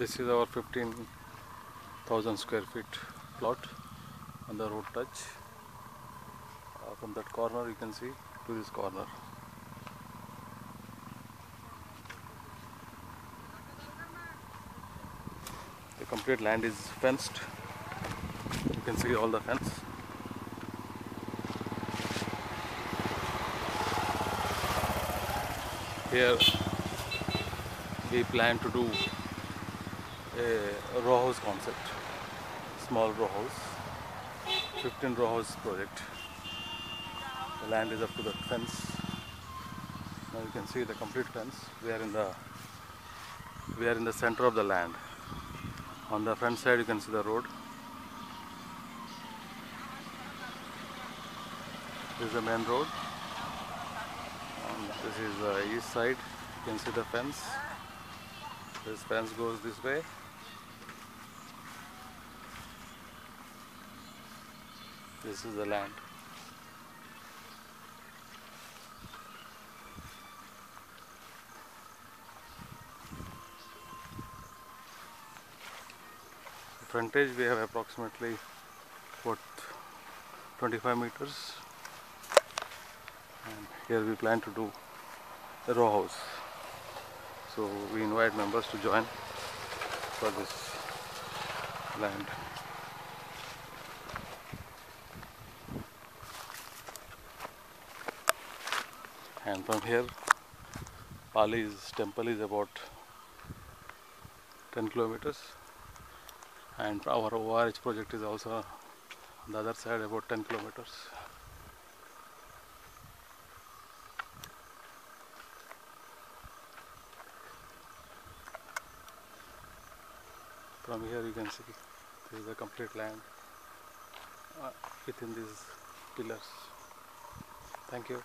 This is our 15,000 square feet plot on the road touch. From that corner you can see to this corner. The complete land is fenced. You can see all the fence. Here we plan to do a row house concept, small row house, 15 row house project. The land is up to the fence. Now you can see the complete fence. We are in the center of the land. On the front side you can see the road. This is the main road. And this is the east side. You can see the fence. This fence goes this way. This is the land. The frontage we have approximately 25 meters. And here we plan to do a row house. So we invite members to join for this land. And from here, Pali's temple is about 10 kilometers, and our ORH project is also on the other side, about 10 kilometers. From here you can see this is the complete land within these pillars. Thank you.